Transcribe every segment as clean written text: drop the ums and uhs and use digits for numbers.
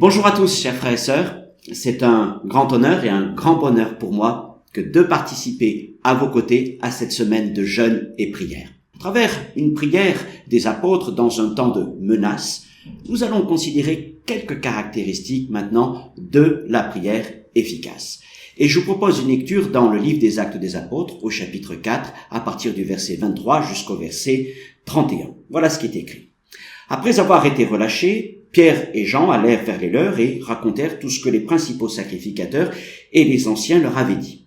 Bonjour à tous, chers frères et sœurs. C'est un grand honneur et un grand bonheur pour moi que de participer à vos côtés à cette semaine de jeûne et prière. À travers une prière des apôtres dans un temps de menace, nous allons considérer quelques caractéristiques maintenant de la prière efficace. Et je vous propose une lecture dans le livre des Actes des Apôtres au chapitre 4 à partir du verset 23 jusqu'au verset 31. Voilà ce qui est écrit. Après avoir été relâchés, Pierre et Jean allèrent vers les leurs et racontèrent tout ce que les principaux sacrificateurs et les anciens leur avaient dit.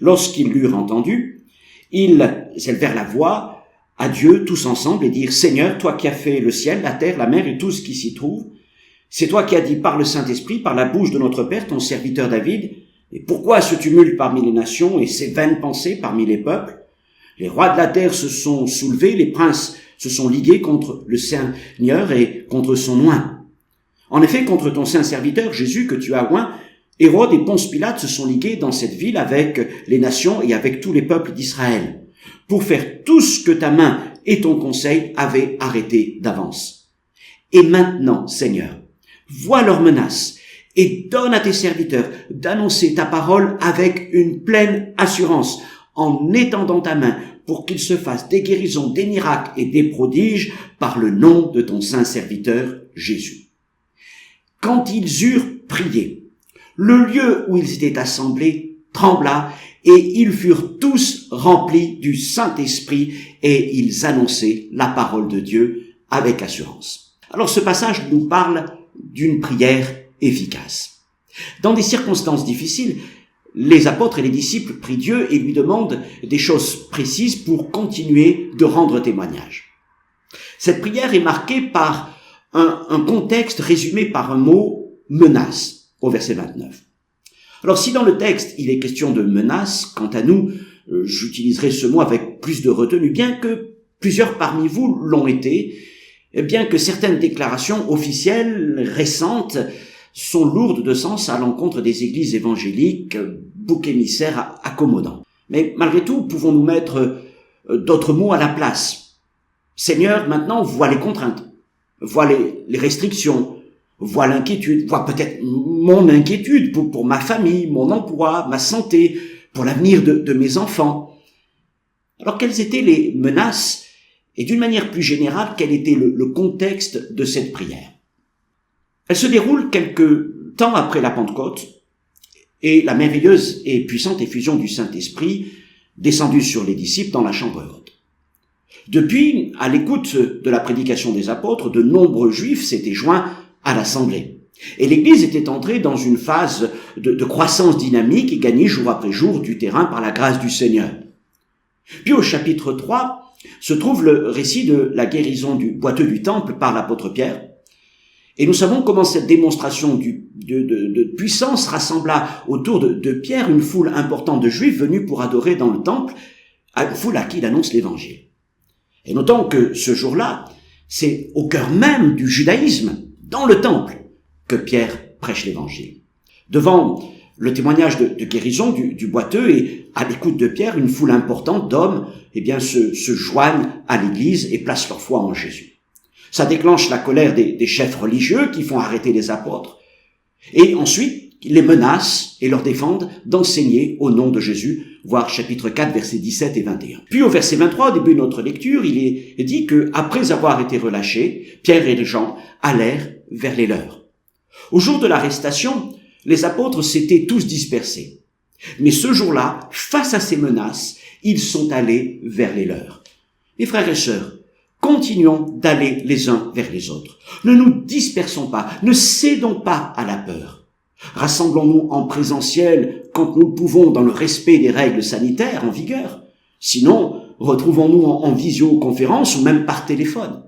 Lorsqu'ils l'eurent entendu, ils élevèrent la voix à Dieu tous ensemble et dirent « Seigneur, toi qui as fait le ciel, la terre, la mer et tout ce qui s'y trouve, c'est toi qui as dit par le Saint-Esprit, par la bouche de notre Père, ton serviteur David, et pourquoi ce tumulte parmi les nations et ces vaines pensées parmi les peuples? Les rois de la terre se sont soulevés, les princes se sont ligués contre le Seigneur et contre son oint. En effet, contre ton saint serviteur Jésus que tu as oint, Hérode et Ponce Pilate se sont ligués dans cette ville avec les nations et avec tous les peuples d'Israël, pour faire tout ce que ta main et ton conseil avaient arrêté d'avance. Et maintenant, Seigneur, vois leurs menaces et donne à tes serviteurs d'annoncer ta parole avec une pleine assurance, en étendant ta main pour qu'il se fasse des guérisons, des miracles et des prodiges par le nom de ton saint serviteur Jésus. Quand ils eurent prié, le lieu où ils étaient assemblés trembla et ils furent tous remplis du Saint-Esprit et ils annonçaient la parole de Dieu avec assurance. Alors ce passage nous parle d'une prière efficace. Dans des circonstances difficiles, les apôtres et les disciples prient Dieu et lui demandent des choses précises pour continuer de rendre témoignage. Cette prière est marquée par un contexte résumé par un mot « menace » au verset 29. Alors si dans le texte il est question de menace, quant à nous, j'utiliserai ce mot avec plus de retenue, bien que plusieurs parmi vous l'ont été, bien que certaines déclarations officielles récentes sont lourdes de sens à l'encontre des églises évangéliques, boucs émissaires accommodants. Mais malgré tout, pouvons-nous mettre d'autres mots à la place? Seigneur, maintenant, vois les contraintes, vois les restrictions, vois l'inquiétude, vois peut-être mon inquiétude pour ma famille, mon emploi, ma santé, pour l'avenir de mes enfants. Alors, quelles étaient les menaces et d'une manière plus générale, quel était le contexte de cette prière? Elle se déroule quelque temps après la Pentecôte et la merveilleuse et puissante effusion du Saint-Esprit descendue sur les disciples dans la chambre haute. Depuis, à l'écoute de la prédication des apôtres, de nombreux Juifs s'étaient joints à l'Assemblée. Et l'Église était entrée dans une phase de croissance dynamique et gagnait jour après jour du terrain par la grâce du Seigneur. Puis au chapitre 3 se trouve le récit de la guérison du boiteux du temple par l'apôtre Pierre. Et nous savons comment cette démonstration de puissance rassembla autour de Pierre une foule importante de Juifs venus pour adorer dans le temple, une foule à qui il annonce l'Évangile. Et notons que ce jour-là, c'est au cœur même du judaïsme, dans le temple, que Pierre prêche l'Évangile. Devant le témoignage de guérison du boiteux et à l'écoute de Pierre, une foule importante d'hommes se joignent à l'Église et placent leur foi en Jésus. Ça déclenche la colère des chefs religieux qui font arrêter les apôtres. Et ensuite, ils les menacent et leur défendent d'enseigner au nom de Jésus, voir chapitre 4, versets 17 et 21. Puis au verset 23, au début de notre lecture, il est dit que après avoir été relâchés, Pierre et Jean allèrent vers les leurs. Au jour de l'arrestation, les apôtres s'étaient tous dispersés. Mais ce jour-là, face à ces menaces, ils sont allés vers les leurs. Mes frères et sœurs, continuons d'aller les uns vers les autres. Ne nous dispersons pas, ne cédons pas à la peur. Rassemblons-nous en présentiel quand nous le pouvons dans le respect des règles sanitaires en vigueur. Sinon, retrouvons-nous en visioconférence ou même par téléphone.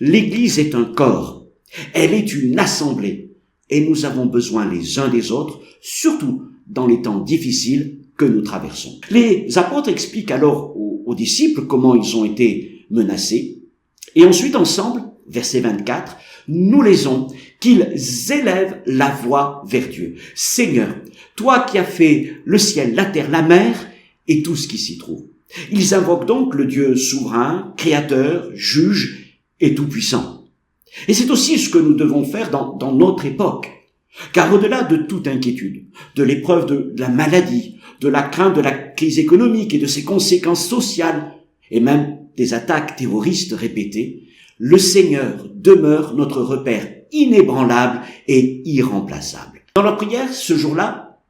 L'Église est un corps, elle est une assemblée et nous avons besoin les uns des autres, surtout dans les temps difficiles que nous traversons. Les apôtres expliquent alors aux disciples comment ils ont été menacés. Et ensuite, ensemble, verset 24, nous lisons qu'ils élèvent la voix vers Dieu. Seigneur, toi qui as fait le ciel, la terre, la mer et tout ce qui s'y trouve. Ils invoquent donc le Dieu souverain, créateur, juge et tout-puissant. Et c'est aussi ce que nous devons faire dans notre époque. Car au-delà de toute inquiétude, de l'épreuve de la maladie, de la crainte de la crise économique et de ses conséquences sociales, et même des attaques terroristes répétées, le Seigneur demeure notre repère inébranlable et irremplaçable. Dans leur prière, ce jour-là,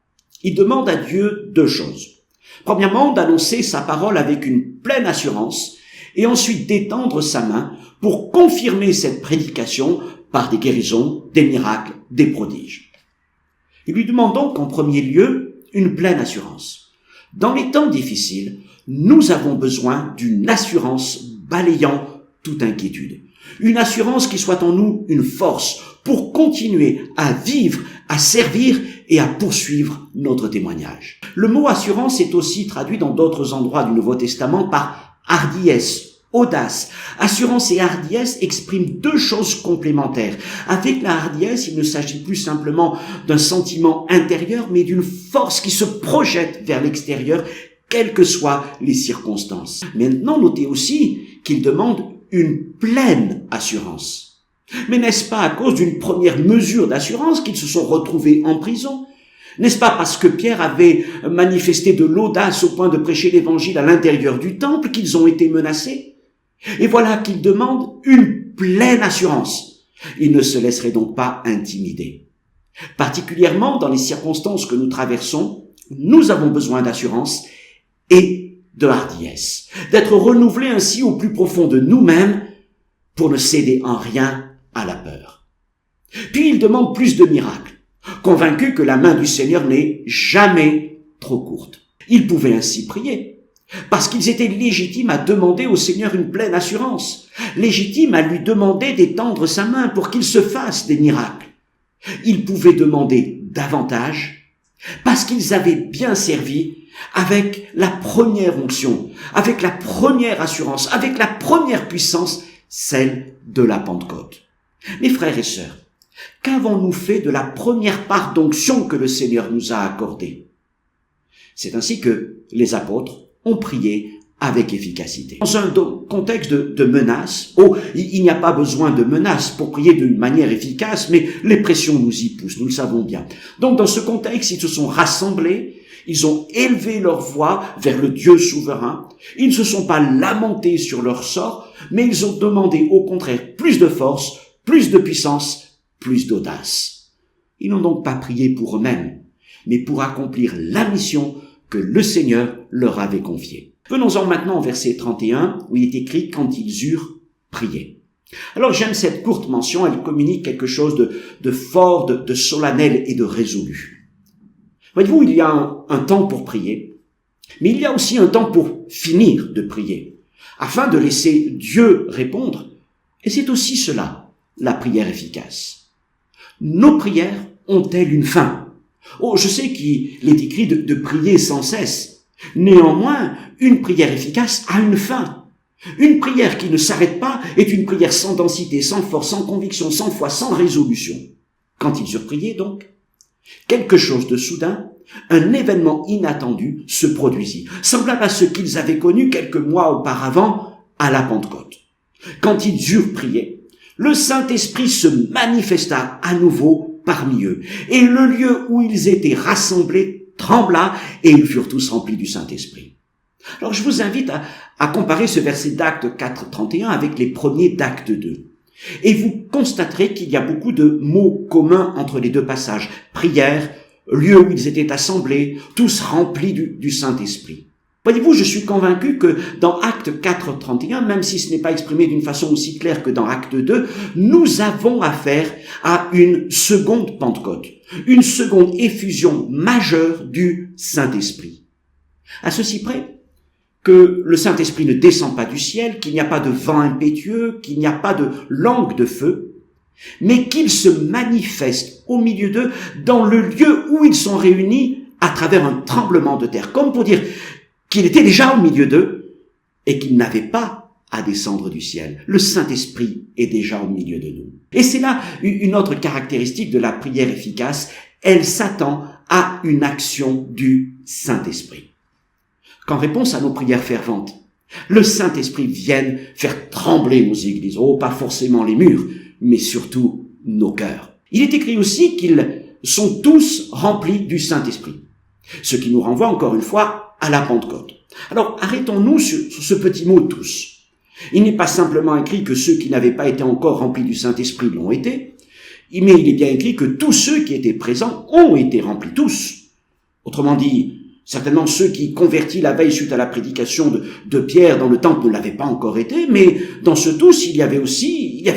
ils demandent à Dieu deux choses. Premièrement, d'annoncer sa parole avec une pleine assurance, et ensuite d'étendre sa main pour confirmer cette prédication par des guérisons, des miracles, des prodiges. Il lui demande donc en premier lieu une pleine assurance. Dans les temps difficiles, nous avons besoin d'une assurance balayant toute inquiétude. Une assurance qui soit en nous une force pour continuer à vivre, à servir et à poursuivre notre témoignage. Le mot assurance est aussi traduit dans d'autres endroits du Nouveau Testament par hardiesse, audace. Assurance et hardiesse expriment deux choses complémentaires. Avec la hardiesse, il ne s'agit plus simplement d'un sentiment intérieur, mais d'une force qui se projette vers l'extérieur, quelles que soient les circonstances. Maintenant, notez aussi qu'il demande une pleine assurance. Mais n'est-ce pas à cause d'une première mesure d'assurance qu'ils se sont retrouvés en prison ? N'est-ce pas parce que Pierre avait manifesté de l'audace au point de prêcher l'évangile à l'intérieur du temple qu'ils ont été menacés ? Et voilà qu'il demande une pleine assurance. Il ne se laisserait donc pas intimider. Particulièrement dans les circonstances que nous traversons, nous avons besoin d'assurance et de hardiesse, d'être renouvelés ainsi au plus profond de nous-mêmes pour ne céder en rien à la peur. Puis il demande plus de miracles, convaincu que la main du Seigneur n'est jamais trop courte. Ils pouvaient ainsi prier, parce qu'ils étaient légitimes à demander au Seigneur une pleine assurance, légitimes à lui demander d'étendre sa main pour qu'il se fasse des miracles. Ils pouvaient demander davantage, parce qu'ils avaient bien servi avec la première onction, avec la première assurance, avec la première puissance, celle de la Pentecôte. Mes frères et sœurs, qu'avons-nous fait de la première part d'onction que le Seigneur nous a accordée ? C'est ainsi que les apôtres ont prié avec efficacité. Dans un contexte de menace, il n'y a pas besoin de menace pour prier d'une manière efficace, mais les pressions nous y poussent, nous le savons bien. Donc dans ce contexte, ils se sont rassemblés, ils ont élevé leur voix vers le Dieu souverain, ils ne se sont pas lamentés sur leur sort, mais ils ont demandé au contraire plus de force, plus de puissance, plus d'audace. Ils n'ont donc pas prié pour eux-mêmes, mais pour accomplir la mission que le Seigneur leur avait confiée. Venons-en maintenant au verset 31, où il est écrit « quand ils eurent prié ». Alors j'aime cette courte mention, elle communique quelque chose de fort, de solennel et de résolu. Voyez-vous, il y a un temps pour prier, mais il y a aussi un temps pour finir de prier, afin de laisser Dieu répondre, et c'est aussi cela, la prière efficace. Nos prières ont-elles une fin ? Oh, je sais qu'il est écrit de prier sans cesse. Néanmoins, une prière efficace a une fin. Une prière qui ne s'arrête pas est une prière sans densité, sans force, sans conviction, sans foi, sans résolution. Quand ils eurent prié, donc, quelque chose de soudain, un événement inattendu se produisit, semblable à ce qu'ils avaient connu quelques mois auparavant à la Pentecôte. Quand ils eurent prié, le Saint-Esprit se manifesta à nouveau parmi eux, et le lieu où ils étaient rassemblés trembla, et ils furent tous remplis du Saint-Esprit. Alors je vous invite à comparer ce verset d'Actes 4, 31 avec les premiers d'Actes 2. Et vous constaterez qu'il y a beaucoup de mots communs entre les deux passages. Prière, lieu où ils étaient assemblés, tous remplis du Saint-Esprit. Voyez-vous, je suis convaincu que dans Actes 4, 31, même si ce n'est pas exprimé d'une façon aussi claire que dans Actes 2, nous avons affaire à une seconde Pentecôte, une seconde effusion majeure du Saint-Esprit. À ceci près que le Saint-Esprit ne descend pas du ciel, qu'il n'y a pas de vent impétueux, qu'il n'y a pas de langue de feu, mais qu'il se manifeste au milieu d'eux dans le lieu où ils sont réunis à travers un tremblement de terre, comme pour dire qu'il était déjà au milieu d'eux et qu'il n'avait pas à descendre du ciel. Le Saint-Esprit est déjà au milieu de nous. Et c'est là une autre caractéristique de la prière efficace. Elle s'attend à une action du Saint-Esprit. Qu'en réponse à nos prières ferventes, le Saint-Esprit vienne faire trembler nos églises. Oh, pas forcément les murs, mais surtout nos cœurs. Il est écrit aussi qu'ils sont tous remplis du Saint-Esprit, ce qui nous renvoie encore une fois à la Pentecôte. Alors arrêtons-nous sur ce petit mot « tous ». Il n'est pas simplement écrit que ceux qui n'avaient pas été encore remplis du Saint-Esprit l'ont été, mais il est bien écrit que tous ceux qui étaient présents ont été remplis, tous. Autrement dit, certainement ceux qui convertis la veille suite à la prédication de Pierre dans le temple ne l'avaient pas encore été, mais dans ce tous, il y avait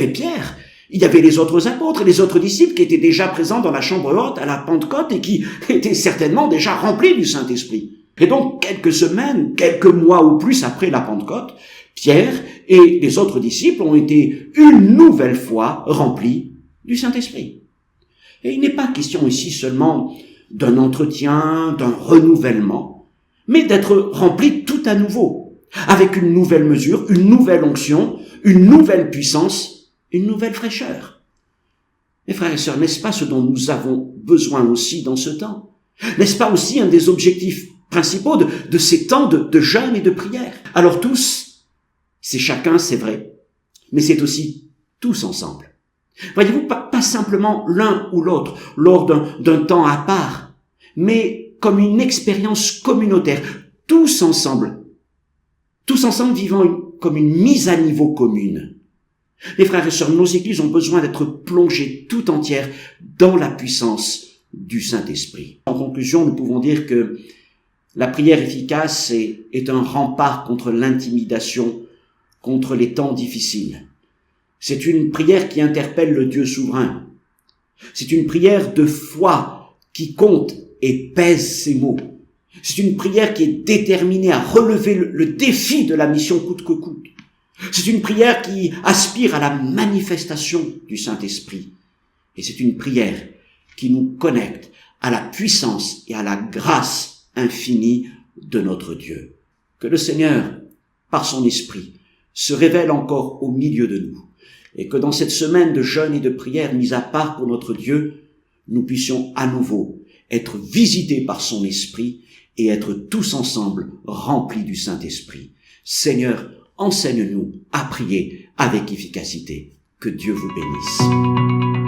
Pierre, il y avait les autres apôtres et les autres disciples qui étaient déjà présents dans la chambre haute à la Pentecôte et qui étaient certainement déjà remplis du Saint-Esprit. Et donc, quelques semaines, quelques mois ou plus après la Pentecôte, Pierre et les autres disciples ont été une nouvelle fois remplis du Saint-Esprit. Et il n'est pas question ici seulement d'un entretien, d'un renouvellement, mais d'être remplis tout à nouveau, avec une nouvelle mesure, une nouvelle onction, une nouvelle puissance, une nouvelle fraîcheur. Mes frères et sœurs, n'est-ce pas ce dont nous avons besoin aussi dans ce temps? N'est-ce pas aussi un des objectifs principaux de ces temps de jeûne et de prière? Alors tous, c'est chacun, c'est vrai, mais c'est aussi tous ensemble. Voyez-vous, pas simplement l'un ou l'autre, lors d'un temps à part, mais comme une expérience communautaire, tous ensemble vivant comme une mise à niveau commune. Les frères et sœurs, nos églises ont besoin d'être plongées tout entières dans la puissance du Saint-Esprit. En conclusion, nous pouvons dire que la prière efficace est un rempart contre l'intimidation, contre les temps difficiles. C'est une prière qui interpelle le Dieu souverain. C'est une prière de foi qui compte et pèse ses mots. C'est une prière qui est déterminée à relever le défi de la mission coûte que coûte. C'est une prière qui aspire à la manifestation du Saint-Esprit. Et c'est une prière qui nous connecte à la puissance et à la grâce infinie de notre Dieu. Que le Seigneur, par son Esprit, se révèle encore au milieu de nous. Et que dans cette semaine de jeûne et de prière mise à part pour notre Dieu, nous puissions à nouveau être visités par son Esprit et être tous ensemble remplis du Saint-Esprit. Seigneur, enseigne-nous à prier avec efficacité. Que Dieu vous bénisse.